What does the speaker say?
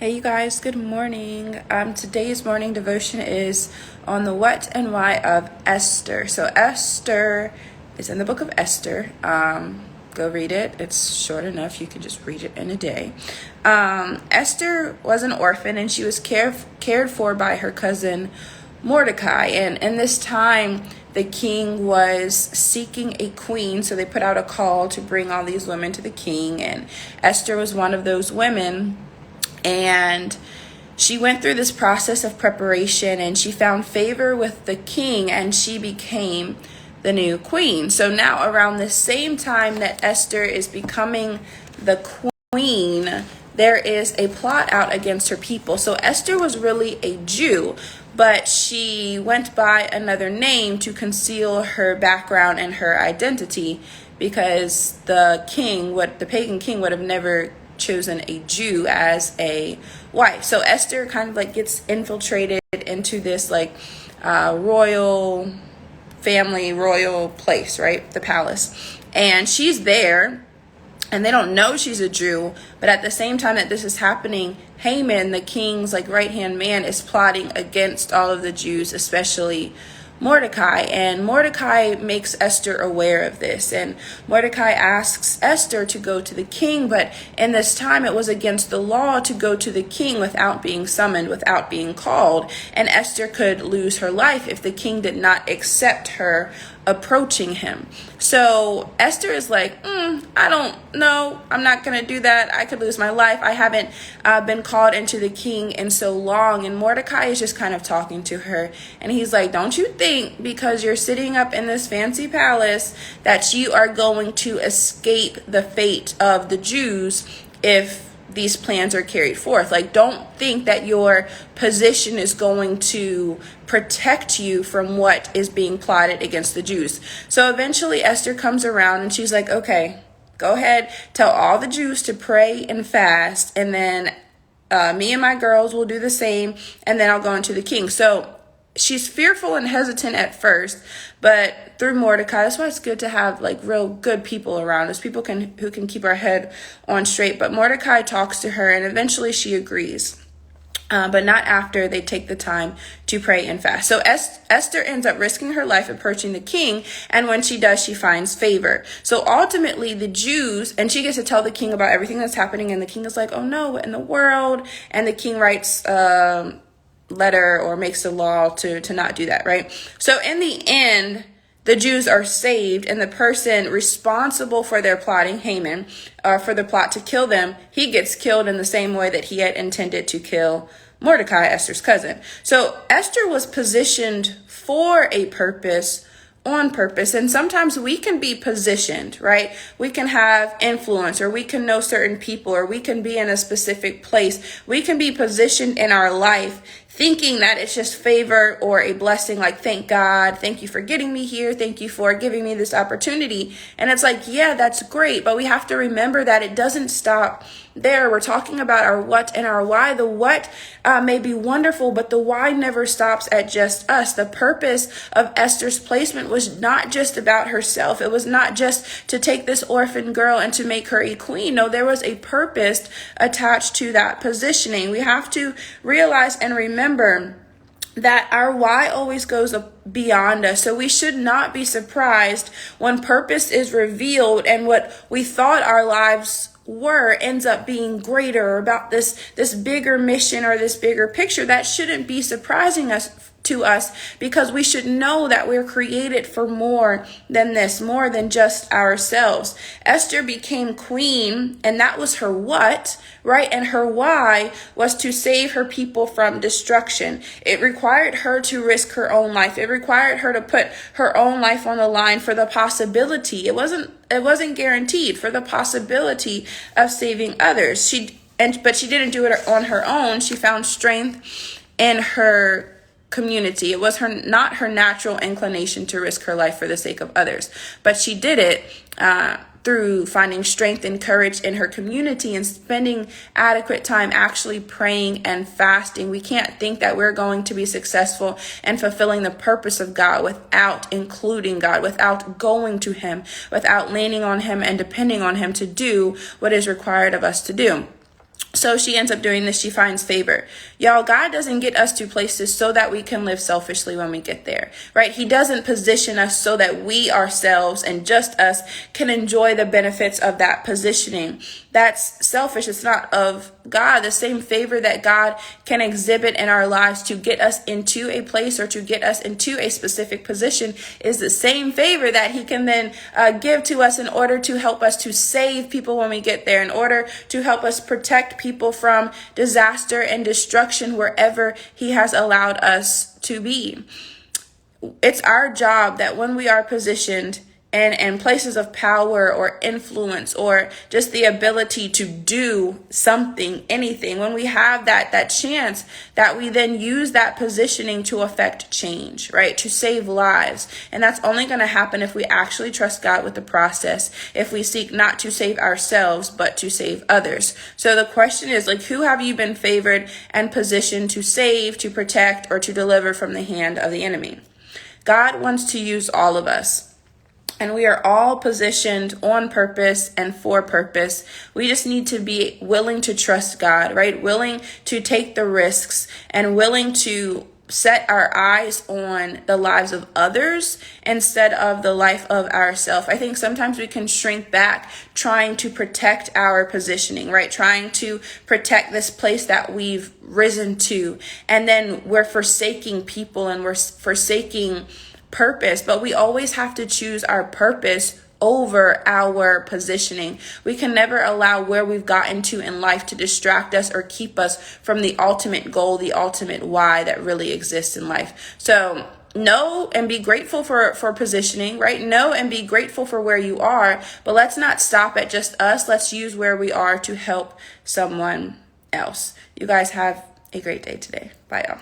Hey you guys, good morning. Today's morning devotion is on the what and why of Esther. So Esther is in the book of Esther. Go read it. It's short enough. You can just read it in a day. Esther was an orphan and she was cared for by her cousin Mordecai. And in this time, the king was seeking a queen. So they put out a call to bring all these women to the king. And Esther was one of those women. And she went through this process of preparation and she found favor with the king and she became the new queen. So now around the same time that Esther is becoming the queen, there is a plot out against her people. So Esther was really a Jew, but she went by another name to conceal her background and her identity because the pagan king would have never chosen a Jew as a wife. So Esther kind of gets infiltrated into this royal family, royal place, right? The palace. And she's there and they don't know she's a Jew, but at the same time that this is happening, Haman, the king's right-hand man, is plotting against all of the Jews, especially Mordecai. And Mordecai makes Esther aware of this. And Mordecai asks Esther to go to the king, but in this time it was against the law to go to the king without being summoned, without being called. And Esther could lose her life if the king did not accept her approaching him. So Esther is I don't know. I'm not going to do that. I could lose my life. I haven't been called into the king in so long. And Mordecai is just kind of talking to her. And he's like, don't you think because you're sitting up in this fancy palace that you are going to escape the fate of the Jews if these plans are carried forth? Don't think that your position is going to protect you from what is being plotted against the Jews. So eventually Esther comes around and she's like, okay, go ahead, tell all the Jews to pray and fast, and then me and my girls will do the same, and then I'll go into the king. So she's fearful and hesitant at first, but through Mordecai, that's why it's good to have real good people around us, people who can keep our head on straight. But Mordecai talks to her and eventually she agrees. But not after they take the time to pray and fast. So Esther ends up risking her life approaching the king, and when she does, she finds favor. So ultimately the Jews, and she gets to tell the king about everything that's happening, and the king is like, oh no, what in the world? And the king writes letter or makes a law to not do that, right? So in the end, the Jews are saved, and the person responsible for their plotting, Haman, for the plot to kill them, he gets killed in the same way that he had intended to kill Mordecai, Esther's cousin. So Esther was positioned for a purpose, on purpose. And sometimes we can be positioned, right? We can have influence, or we can know certain people, or we can be in a specific place. We can be positioned in our life thinking that it's just favor or a blessing, thank God, thank you for getting me here, thank you for giving me this opportunity. And it's yeah, that's great, but we have to remember that it doesn't stop there. We're talking about our what and our why. The what may be wonderful, but the why never stops at just us. The purpose of Esther's placement was not just about herself. It was not just to take this orphan girl and to make her a queen. No, there was a purpose attached to that positioning. We have to realize and remember that our why always goes beyond us. So we should not be surprised when purpose is revealed and what we thought our lives were ends up being greater, or about this bigger mission or this bigger picture. That shouldn't be surprising to us, because we should know that we're created for more than this, more than just ourselves. Esther became queen, and that was her what, right? And her why was to save her people from destruction. It required her to risk her own life. It required her to put her own life on the line for the possibility. It wasn't guaranteed, for the possibility of saving others. But she didn't do it on her own. She found strength in her community. It was not her natural inclination to risk her life for the sake of others, but she did it through finding strength and courage in her community and spending adequate time actually praying and fasting. We can't think that we're going to be successful in fulfilling the purpose of God without including God, without going to him, without leaning on him and depending on him to do what is required of us to do. So she ends up doing this. She finds favor. Y'all, God doesn't get us to places so that we can live selfishly when we get there, right? He doesn't position us so that we ourselves and just us can enjoy the benefits of that positioning. That's selfish. It's not of God. The same favor that God can exhibit in our lives to get us into a place or to get us into a specific position is the same favor that he can then give to us in order to help us to save people when we get there, in order to help us protect people from disaster and destruction wherever he has allowed us to be. It's our job that when we are positioned and places of power or influence or just the ability to do something, anything, when we have that chance, that we then use that positioning to affect change, right? To save lives. And that's only going to happen if we actually trust God with the process, if we seek not to save ourselves, but to save others. So the question is, like, who have you been favored and positioned to save, to protect, or to deliver from the hand of the enemy? God wants to use all of us. And we are all positioned on purpose and for purpose. We just need to be willing to trust God, right? Willing to take the risks and willing to set our eyes on the lives of others instead of the life of ourselves. I think sometimes we can shrink back trying to protect our positioning, right? Trying to protect this place that we've risen to. And then we're forsaking people and we're forsaking purpose, but we always have to choose our purpose over our positioning. We can never allow where we've gotten to in life to distract us or keep us from the ultimate goal, the ultimate why that really exists in life. So know and be grateful for positioning, right? Know and be grateful for where you are, but let's not stop at just us. Let's use where we are to help someone else. You guys have a great day today. Bye, y'all.